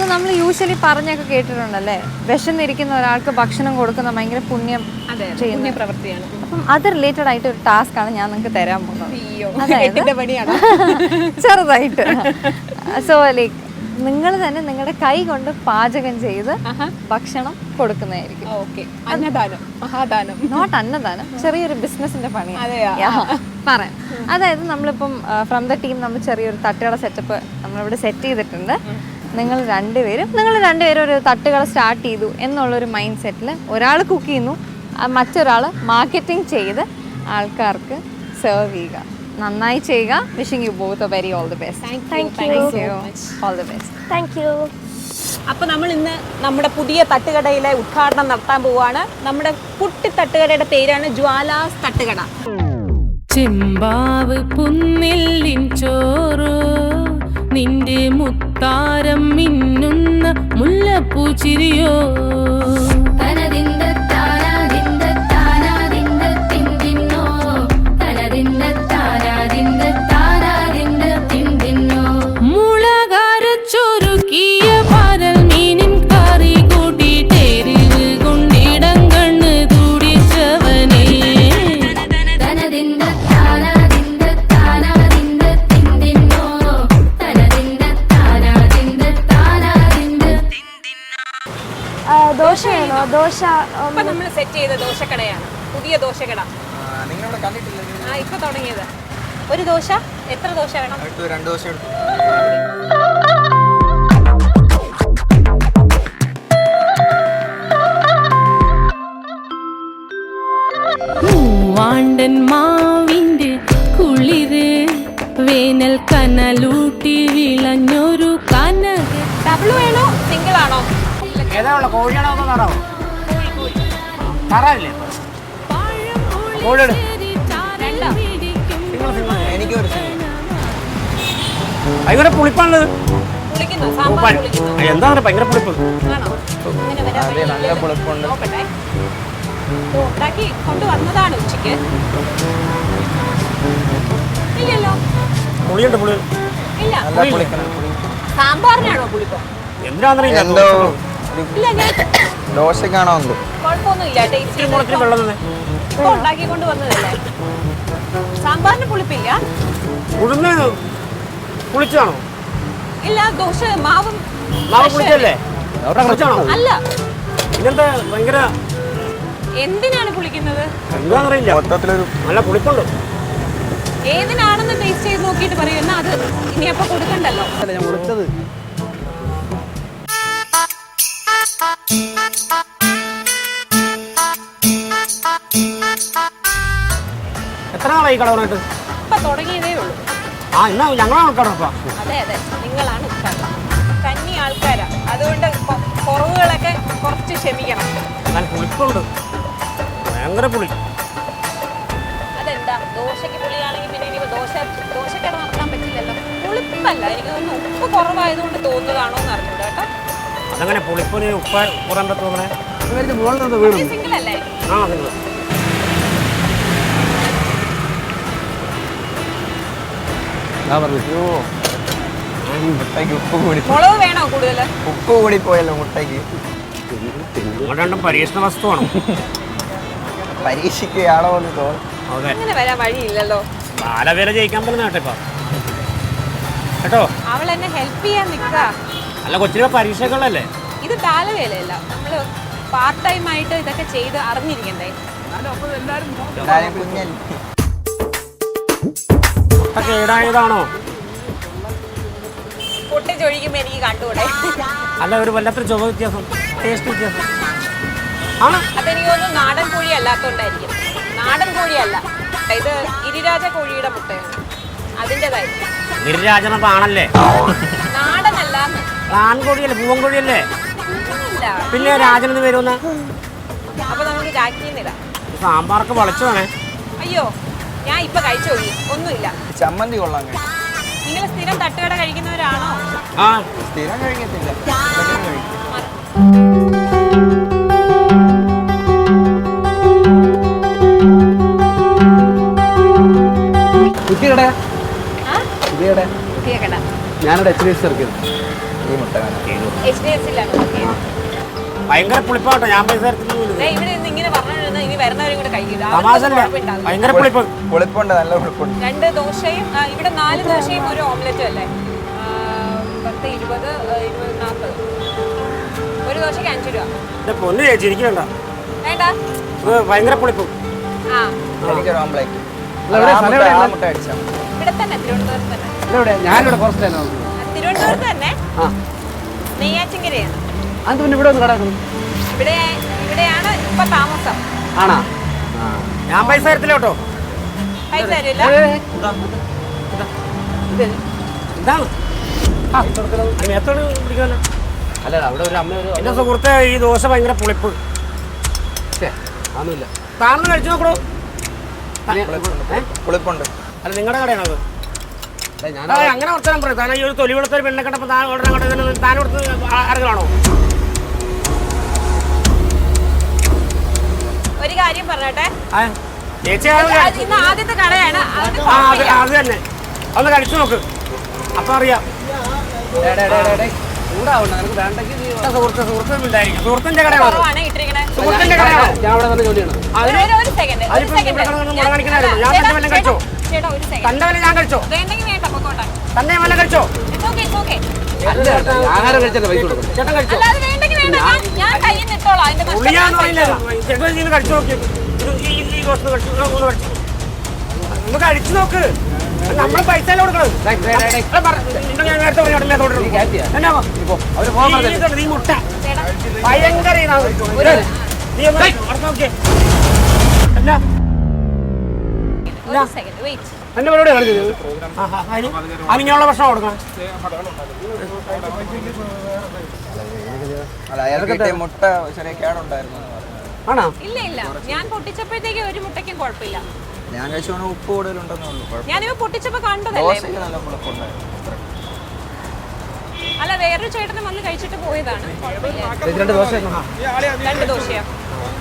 So നമ്മൾ usually പറഞ്ഞൊക്കെ കേട്ടിട്ടുണ്ടല്ലേ, വിശന്നിരിക്കുന്ന ഒരാൾക്ക് ഭക്ഷണം കൊടുക്കുന്ന ഭയങ്കര പുണ്യം ചെയ്യുന്ന പ്രവൃത്തിയാണ്. അപ്പം അത് റിലേറ്റഡ് ആയിട്ട് ഒരു ടാസ്ക് ആണ് ഞാൻ നിങ്ങൾക്ക് തരാൻ പോകുന്നത്. ചെറുതായിട്ട്. സോ ലൈക്ക് നിങ്ങൾ തന്നെ നിങ്ങളുടെ കൈ കൊണ്ട് പാചകം ചെയ്ത് ഭക്ഷണം കൊടുക്കുന്നതായിരിക്കും. നോട്ട് അന്നദാനം, ചെറിയൊരു ബിസിനസിന്റെ പണിയാണ് പറയാം. അതായത് നമ്മളിപ്പം ഫ്രം ദ ടീം നമ്മൾ ചെറിയൊരു തട്ടുകട സെറ്റപ്പ് നമ്മളിവിടെ സെറ്റ് ചെയ്തിട്ടുണ്ട്. നിങ്ങൾ രണ്ടുപേരും ഒരു തട്ടുകട സ്റ്റാർട്ട് ചെയ്തു എന്നുള്ളൊരു മൈൻഡ് സെറ്റിൽ ഒരാൾ കുക്ക് ചെയ്യുന്നു, മറ്റൊരാൾ മാർക്കറ്റിംഗ് ചെയ്ത് ആൾക്കാർക്ക് സെർവ് ചെയ്യുക. നന്നായി ചെയ്യുക. Wishing you both very all the best. All the best. Thank you. അപ്പോൾ നമ്മൾ ഇന്ന് നമ്മുടെ പുതിയ തട്ടുകടയിലെ ഉദ്ഘാടനം നടത്താൻ പോവാണ്. നമ്മുടെ കുട്ടി തട്ടുകടയുടെ പേരാണ് ജ്വാലാസ് തട്ടുകട. ചെമ്പാവ് പുന്നില്ലിൻ ചോറോ നിന്റെ മുത്താരം മിന്നുന്ന മുല്ലപ്പൂ ചിരിയോ നമ്മൾ സെറ്റ് ചെയ്ത ദോശക്കടയാണ്, പുതിയ ദോശക്കട. ഇപ്പൊ തുടങ്ങിയത്. ഒരു ദോശ എത്ര ദോശ വേണം? 2 ദോശ. മൂവാണ്ടൻ മാവിന്റെ കുളിര് വേനൽ കനലൂട്ടി വിളഞ്ഞൊരു കനക. ഡബിൾ വേണോ സിംഗിൾ ആണോ? ഭയങ്കര പുളിപ്പാണത്. എന്താണ് ഭയങ്കര പുളിപ്പ്? നല്ല പുളിപ്പുണ്ട്. കൊണ്ടുവന്നതാണ് ഉച്ചക്ക്. ഇല്ലല്ലോ, പുളിയുണ്ട്. പുളി സാമ്പാറിനാണോ പുളിപ്പ്? എന്തിനാണെന്നറിയില്ല. ദോശക്കാണോ? കുഴപ്പമൊന്നുമില്ല, ടേസ്റ്റ് ഉണ്ടാക്കിക്കൊണ്ട് വന്നതല്ലേ. സാമ്പാറിന് പുളിപ്പില്ല. ഉഴുന്ന് പുളിച്ചാണോ? ഇല്ല, ദോശ മാവും പുളിച്ചല്ലേ? അല്ല. ഇങ്ങനത്തെ ഭയങ്കര എന്തിനാണ് പുളിക്കുന്നത്? എന്താണെന്നറിയില്ല, നല്ല പുളിപ്പുണ്ട്. ഏതിനാണെന്ന് ടേസ്റ്റ് ചെയ്ത് നോക്കിയിട്ട് പറയൂ. എന്നാ അത് ഇനി അപ്പൊ കൊടുക്കണ്ടല്ലോ. ഞാൻ വിളിച്ചത് എത്ര നാളായി കട തുടങ്ങിയിട്ട്? ഇപ്പൊ തുടങ്ങിയതേ ഉള്ളൂ. എന്നാ ഞങ്ങളാണ് കട. അതെ, നിങ്ങളാണ് കന്നി ആൾക്കാരാ, അതുകൊണ്ട് കുറവുകളൊക്കെ കുറച്ച് ക്ഷമിക്കണം. പുളിപ്പുണ്ട്, ഭയങ്കര പുളി. അതെന്താ, ദോശയ്ക്ക് പുളിയാണെങ്കിൽ പിന്നെ ഇനി ദോശക്കട നടത്താൻ പറ്റില്ലല്ലോ. പുളിപ്പല്ല, എനിക്ക് തോന്നുന്നു ഉപ്പ് കുറവായതുകൊണ്ട് തോന്നുന്നതാണോ എന്ന് അറിഞ്ഞൂടാ കേട്ടോ. അതങ്ങനെ പുളിപ്പിന് ഉപ്പ് കുറയാൻ തോന്നണേ. സിംഗിൾ അല്ലായിരിക്കും. മുളക് വേണോ കൂടുതൽ? ഉപ്പ് കൂടി പോയല്ലോ മുട്ടയ്ക്ക്. രണ്ടും പരീക്ഷണ വസ്തുവാണ്. പരീക്ഷയ്ക്കാണോ എന്ന് തോന്നുന്നു. അങ്ങനെ വരാൻ വഴിയില്ലല്ലോ. ബാലവേല ജയിക്കാൻ പറ്റുന്ന കേട്ടോ. കേട്ടോ, അവൾ എന്നെ ഹെൽപ്പ് ചെയ്യാൻ നിൽക്കാ. അല്ല, കൊച്ചിലെ പരീക്ഷകളല്ലേ ഇത്? ബാലവേലയല്ല, നമ്മള് പാർട്ട് ടൈം ആയിട്ട് ഇതൊക്കെ ചെയ്ത് അറിഞ്ഞിരിക്കണ്ടേ. കേടായതാണോ? പൊട്ടിച്ചൊഴിക്കുമ്പോ എനിക്ക് കണ്ടുകൂടെ? അല്ല, ഒരു വല്ലാത്തൊരു ചുവ വ്യത്യാസം, ടേസ്റ്റ് വ്യത്യാസം. അതെനിക്ക് തോന്നുന്നു നാടൻ കോഴി അല്ലാത്തോണ്ടായിരിക്കും. നാടൻ കോഴിയല്ല ഇത്, ഗിരിരാജ കോഴിയുടെ മുട്ടയാണ്, അതിൻ്റെതായിരിക്കും. ഗിരിരാജനാണല്ലേ? നാടനല്ല. ആൺകോഴിയല്ലേ? പൂവൻ കോഴിയല്ലേ? പിന്നെ രാജനെന്ന് വരുന്ന. അപ്പൊ നമുക്ക് ജാക്കിന്നിടാം. സാമ്പാറൊക്കെ വളച്ചു വേണേ. അയ്യോ, ഞാൻ ഇപ്പൊ കഴിച്ചു നോക്കി, ഒന്നുമില്ല. ചമ്മന്തി കൊള്ളാൻ. നിങ്ങൾ സ്ഥിരം തട്ടുകട കഴിക്കുന്നവരാണോ? സ്ഥിരം കഴിക്കത്തില്ല. ഞാനിവിടെ HDFC ഇറക്കിയത്. ഈ മുട്ട HDFC-ലാണ് വർക്ക് ചെയ്യുന്നത്. ഭയങ്കര പുളിപ്പാട്ടോ, ഞാൻ പൈസ തരത്തില്ല. ദേ ഇവിടെ നിന്ന് ഇങ്ങനെ പറഞ്ഞിരുന്ന ഇനി വരുന്നവരും കൂടെ കഴിക്കില്ല. തമാശല്ല, ഭയങ്കര പുളിപ്പ്. പുളിപ്പുണ്ട്, നല്ല പുളിപ്പുണ്ട്. 2 ദോശയും ഇവിടെ 4 ദോശയും ഒരു ഓംലെറ്റും അല്ലേ? 10, 20, 40. ഒരു ദോശയ്ക്ക് 5 രൂപ. എന്റെ പൊന്ന് ചേച്ചി എനിക്ക് വേണ്ട, വേണ്ട. ഭയങ്കര പുളിപ്പ്. ആ എനിക്കൊരു ഓംപ്ലേറ്റ്. മുട്ട അടിച്ചാൽ ഇവിടെ തന്നെ, തിരുവനന്തപുരത്ത് തന്നെ. ഞാനിവിടെ കുറച്ച് തന്നെ തിരുവനന്തപുരത്ത് തന്നെ നെയ്യാറ്റിൻകരയാണ്. അത് പിന്നെ ഇവിടെ ഒന്ന് കടക്കുന്നു ഇവിടെയാണ് ഇപ്പൊ താമസം. ആണോ? ഞാൻ പൈസ തരത്തില്ല കേട്ടോ. പൈസ തരില്ല. എന്താണ് മേത്തോട് പിടിക്കാനോ? അല്ല അവിടെ ഒരു അമ്മ ഒരു എന്റെ സുഹൃത്തെ, ഈ ദോശ ഭയങ്കര പുളിപ്പ്. ഒന്നുമില്ല. താന്ന് കഴിച്ചു നോക്കണോ? പുളിപ്പുണ്ട്. അല്ല നിങ്ങളുടെ കടയാണോ അത്? ഞാൻ അങ്ങനെ വർത്താനം പറയും. താൻ ഈ ഒരു തൊലി വെളുത്തൊരു പെണ്ണെ കണ്ടപ്പോൾ താൻ ഓർഡർ അങ്ങോട്ട് താൻ കൊടുത്ത് ആരെങ്കിലാണോ? ഒരു കാര്യം പറഞ്ഞോട്ടെ, ചേച്ചി ഇന്ന് ആദ്യത്തെ കടയാണ്. അത് തന്നെ ഒന്ന് കഴിച്ചു നോക്ക്, അപ്പൊ അറിയാം. ചൂടാവണ്ട, നിനക്ക് വേണ്ടെങ്കിൽ സുഹൃത്തിന്റെ കടയാണോ? കുറവാണ് ഇട്ടിരിക്കണേ. സുഹൃത്തിന്റെ കടയാണോ? ഞാൻ അവിടെ തന്നെ ജോലിയാണ്. ഒരു സെക്കൻഡ്, ഒരു സെക്കൻഡ്. ഞാൻ തന്നെ വല്ലതും കഴിച്ചോ? ചേട്ടാ ഒരു സെക്കൻഡ്. തന്റെ വല്ല ഞാൻ കഴിച്ചോ? വേണ്ടെങ്കിൽ വേണ്ട, പൊക്കോട്ടെ. തന്നെ വല്ല കഴിച്ചോ? It's okay. ആഹാരം കഴിച്ചല്ലേ പൈസ കൊടുക്കും. ചേട്ടൻ കഴിച്ചോ? അല്ലാതെ വേണ്ടെങ്കിൽ വേണ്ട, ഞാൻ കയ്യിൽ നിട്ടോളാം. അതിന്റെ കഷ്ടം ഉള്ളിയാന്ന് പറയില്ല. ചേട്ടൻ ഇത് കഴിച്ചു നോക്കി. ഈ ദോശ കഴിച്ചു, ഒന്ന് കഴിച്ചു, ഒന്ന് കഴിച്ചു നോക്ക്. നമ്മള് പൈസ കൊടുക്കണം. ഞാൻ നേരത്തെ പറഞ്ഞിട്ടില്ലേ? ഈ മുട്ട ഭയങ്കര ഒരു സെക്കൻഡ് വെയിറ്റ്. എന്റെ പരിപാടി കളിച്ചത് അതിനുള്ള ഭക്ഷണം കൊടുക്കണം. അല്ല, അയാൾക്ക് മുട്ട ചെറിയ കേടുണ്ടായിരുന്നു. ആണോ? ഇല്ല ഇല്ല, ഞാൻ പൊട്ടിച്ചപ്പോഴത്തേക്ക് ഒരു മുട്ടയ്ക്കും കുഴപ്പമില്ല. ഞാൻ കഴിച്ചോണ്ട് ഉപ്പ് കൂടുതലുണ്ടെന്നേ ഉള്ളൂ. ഞാനിപ്പോ പൊട്ടിച്ചപ്പോ കണ്ടതല്ലേ. ദോശയ്ക്ക് നല്ല പുളിപ്പുണ്ടായിരുന്നു. അല്ല, വേറൊരു ചേട്ടനും വന്ന് കഴിച്ചിട്ട് പോയതാണ്. രണ്ട് ദോശ 2 ദോശയോ?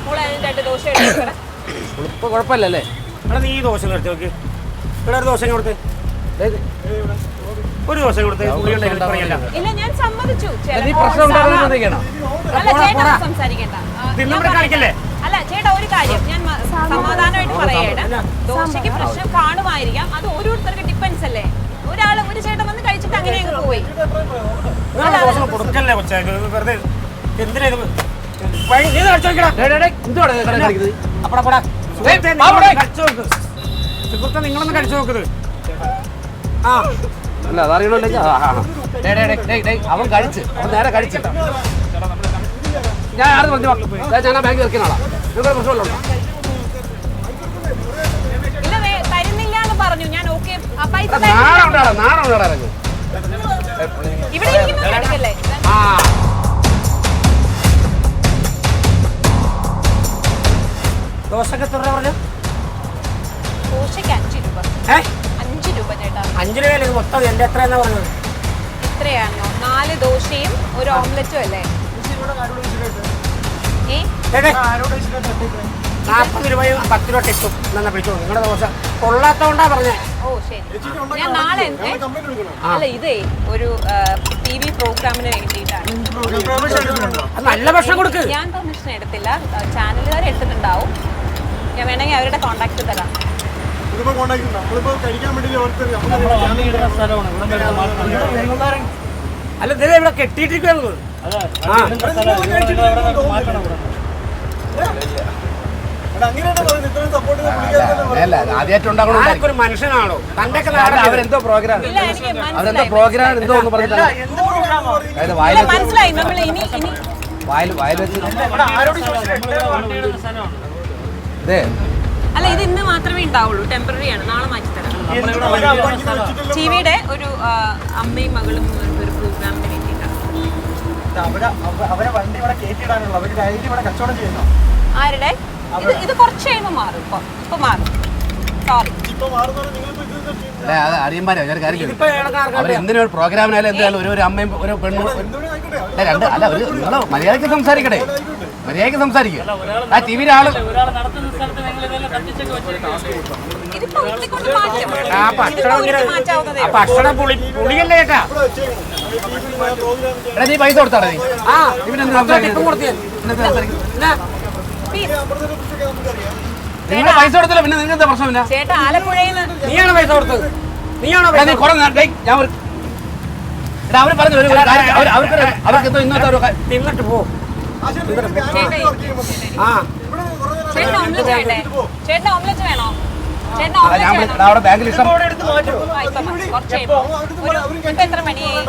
മോളെ 2 ദോശ എടുക്കണേ. ഇപ്പൊ കുഴപ്പമില്ലല്ലേ? ഇവിടെ നീ ഈ ദോശ നിർത്തി നോക്കി. ഇവിടെ ഒരു ദോശ കൊടുത്ത്, ഒരു ദോശ കൊടുത്ത്. ഇല്ല, ഞാൻ സമ്മതിച്ചു. നീ പ്രശ്നം ഉണ്ടാകുന്നതൊക്കെയാണോ? അല്ല ചേട്ടാ, സംസാരിക്കണ്ട. തിന്നുമ്പോൾ കാണിക്കല്ലേ? അല്ല ചേട്ടാ, ഒരു കാര്യം ഞാൻ സമാധാനമായിട്ട് പറയാണ്. ദോശയ്ക്ക് പ്രശ്നം കാണുമായിരിക്കാം, അത് ഓരോരുത്തർക്ക് ഡിപ്പെൻസ് അല്ലേ. ഒരു ചേട്ടൻ വന്ന് കഴിച്ചിട്ട് അങ്ങനെ അങ്ങ് പോയി. ദോശ കൊടുക്കല്ലേ കൊച്ചേ, വെറുതെ എന്തിനാ ഇത്? നീ കഴിച്ചു നോക്കിടാ. അപ്പടാ കഴിച്ചു നോക്ക് സുഹൃത്തെ, നിങ്ങളൊന്ന് കഴിച്ചു നോക്കുന്നത്. ആ അല്ല അതറിയണല്ലേ? അവൻ കഴിച്ച്, അവൻ നേരെ കഴിച്ച്. ഞാൻ ആരും പറഞ്ഞു ഞാൻ ആ ബാങ്ക് വെക്കുന്ന ആളാ. നിങ്ങളുടെ പ്രശ്നമല്ലോ? ഇല്ല, തരുന്നില്ല എന്ന് പറഞ്ഞു. ഞാൻ ഓക്കെ, പൈസ നാളെ ഉണ്ടാടാ, നാളെ ഉണ്ടാടാ. ഇവിടെ ഇരിക്കുന്നത് എടുക്കല്ലേ. ആ ദോശക്ക് എത്ര രൂപ പറഞ്ഞു? ദോശയ്ക്ക് 5 രൂപ. 5 രൂപ ചേട്ടാ. 5 രൂപയല്ലേ ഇത് മൊത്തം? എന്റെ എത്ര എന്നാ പറഞ്ഞത്? ഇത്രയാണോ? 4 ദോശയും ഒരു ഓംലെറ്റും അല്ലേ? 40 രൂപയും 10 രൂപ ടിപ്പും എന്നാ പിടിച്ചോളൂ. നിങ്ങളുടെ ദോശ കൊള്ളാത്തോണ്ടാ പറഞ്ഞേ. ഓ ശരി, ഞാൻ നാളെ അല്ല ഇതേ ഒരു TV പ്രോഗ്രാമിന് വേണ്ടിയിട്ടാണ്. നല്ല ഭക്ഷണം കൊടുക്ക്. ഞാൻ പെർമിഷൻ എടുത്തില്ല, ചാനലുകാർ എടുത്തിട്ടുണ്ടാവും. ഞാൻ വേണമെങ്കിൽ അവരുടെ കോണ്ടാക്ട് തരാം. അല്ല ഇതിലെ ഇവിടെ കെട്ടിയിട്ടിരിക്കുന്നത്. ആദ്യമായിട്ട് ഒരു മനുഷ്യനാണോ? തന്റെ അവരെന്തോ പ്രോഗ്രാം, ഇല്ല, എനിക്ക് അവരെന്തോ പ്രോഗ്രാം എന്തോ ഒന്ന് പറഞ്ഞിട്ടാണ് മനസ്സിലായി. നമ്മൾ ഇനി വായിൽ വെച്ച് അല്ല, ഇത് ഇന്ന് മാത്രമേ ഉണ്ടാവുള്ളൂ. ടെമ്പററി ആണ്, നാളെ മാറ്റി തരാം. ടിവിയുടെ ഒരു അമ്മയും മകളും ഒരു പ്രോഗ്രാമിന് വേണ്ടിയിട്ടാണ്. ആരുടെ? ഇത് കുറച്ച് കഴിയുമ്പോൾ മാറും. ഇപ്പൊ മാറും. സോറി. അറിയന്മാരെ അവരെന്തിനും ഒരു പ്രോഗ്രാമിനായാലും എന്തായാലും ഒരു അമ്മയും ഒരു പെണ്ണും രണ്ട് അല്ല ഒരു നിങ്ങൾ മര്യാദയ്ക്ക് സംസാരിക്കട്ടെ, മര്യാദയ്ക്ക് സംസാരിക്കുക. ആ ടി വിയിലെ ആള് ഇതിപ്പോ ഉരുട്ടിക്കൊണ്ട് മാറ്റും. ആ ഭക്ഷണം ഇങ്ങനെ ഉരുട്ടി മാറ്റാവുന്നതേ ആ ഭക്ഷണം പുളിയല്ലേ ചേട്ടാ? എടാ നീ പൈസ കൊടുത്താടാ നീ ആ ഇവനെന്താ ടിപ്പും കൊടുത്തേ. എന്നാ? നിങ്ങൾ പൈസ കൊടുത്തില്ല പിന്നെ നിങ്ങൾക്ക് എന്താ പ്രശ്നമില്ല ചേട്ടാ ആലപ്പുഴയിൽ നിന്ന് നീയാണോ പൈസ കൊടുത്തത്? നീയാണോ എടാ, പൈസ നീ കുറെ ഞാൻ ഒരു എടാ അവര് പറഞ്ഞു ഒരു കാര്യം അവർക്ക് എന്തോ ഇന്നത്തെ ഒരു തിന്നിട്ട് പോ. ആ ചേട്ടൻ ഓംലെറ്റ് വേണ്ടേ? ചേട്ടൻ ഓംലെറ്റ് വേണോ? ചേട്ടൻ ഞാൻ ഓംലെറ്റ് വേണോ? എടാ, അവിടെ ബാങ്കിൽ ഇഷ്ടം ആ, ഇപ്പൊ മതി. കുറച്ച് കഴിയുമ്പോ. ഇപ്പൊ എത്ര മണിയായി?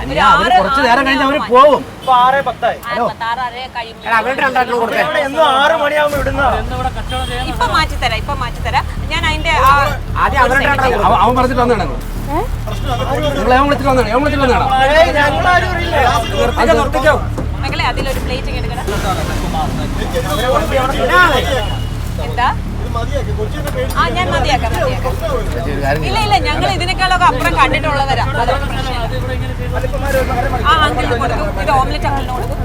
ഒരു അവര് ആറ്, കുറച്ച് നേരം കഴിഞ്ഞ് അവര് ആറ് പോവും 6:10 6:10 കഴിയുമ്പോ. എടാ, അവരുടെ 2 കൊടുത്തേ. എന്നും 6 മണിയാകുമ്പോ ഇടുന്ന ഇപ്പൊ മാറ്റിത്തരാം. ഞാൻ അതിന്റെ ആദ്യം അവരുടെ 2 കൊടുത്തേ. അവൻ പറഞ്ഞിട്ട് വന്നതാണ് നിങ്ങൾ അവൻ വിളിച്ചിട്ട് വന്നതാണ് നിർത്തിക്കോ. മകളെ അതിലൊരു പ്ലേറ്റ് എടുക്കണം. എന്താ? ആ ഞാൻ മതിയാക്കാം. ഇല്ല ഞങ്ങൾ ഇതിനേക്കാളൊക്കെ അപ്പുറം കണ്ടിട്ടുള്ളവരാ. അതൊന്നും പ്രശ്നമില്ല. ആ അങ്കിളിന് കൊടുക്കും. ഇത് ഓംലെറ്റ് അങ്കിളിന് കൊടുക്കും.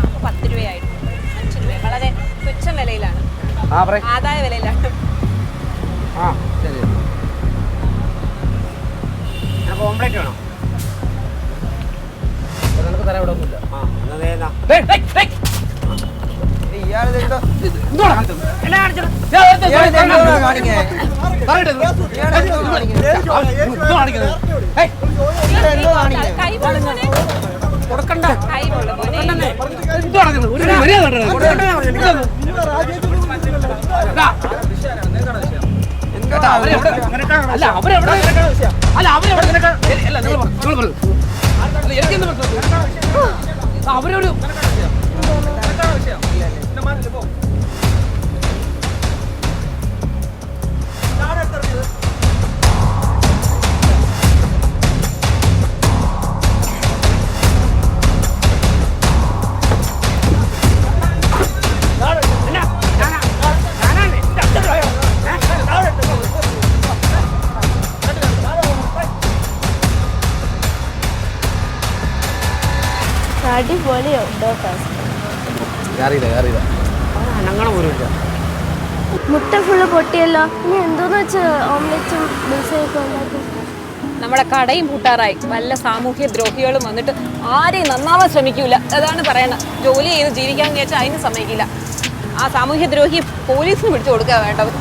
അപ്പൊ 10 രൂപയായിട്ട് 5 രൂപ. വളരെ തുച്ഛ വിലയിലാണ്, ആദായ വിലയിലാണ്. ആ ശരി ഓംലെറ്റ് വേണോ? നമുക്ക് തരാൻ ഇവിടെ ഒന്നുമില്ല ആ എന്നാ ദേ ഇതാ. ഇയാള് ഇതെന്തോ എന്തുവാണ് കാണിച്ചത്? എന്നാ കാണിച്ചത്? ഇയാള് ഇതെന്തോടാ കാണിക്കേ? പറയട്ടെ ഇത്. എന്തുവാ കാണിക്കുന്നത്? ഏയ്, കൈ പൊള്ളുന്നോനെ. കൊടുക്കണ്ട. കൈ പൊള്ളുന്നോനെ. എന്തുവാ കാണിക്കുന്നത്? ഒരു മര്യാദ വേണ്ടേ നിനക്ക്? എടാ, എന്താ അവരെവിടെ അല്ല അവരെവിടെ അല്ല അവരെവിടെ നിനക്ക് അല്ല നിങ്ങൾ പറഞ്ഞു അല്ല എനിക്കെന്ത് പ്രശ്നം അവരൊരു അടിപൊളിയുണ്ടോ അറിയില്ല ഞങ്ങളെ പോലുമില്ല. മുട്ട ഫുള്ള് പൊട്ടിയല്ലോ. ഇനി എന്തോന്ന് വെച്ച് ഓംലെറ്റും ബിൽസയൊക്കെ ഉണ്ടാക്കും. നമ്മുടെ കടയും പൂട്ടാറായി. വല്ല സാമൂഹ്യ ദ്രോഹികളും വന്നിട്ട് ആരെയും നന്നാവാൻ ശ്രമിക്കൂല. അതാണ് പറയണത്. ജോലി ചെയ്ത് ജീവിക്കാൻ വിചാരിച്ചാൽ അതിന് സമ്മതിക്കില്ല. ആ സാമൂഹ്യ ദ്രോഹി പോലീസിന് പിടിച്ചു കൊടുക്കുക വേണ്ടവർ.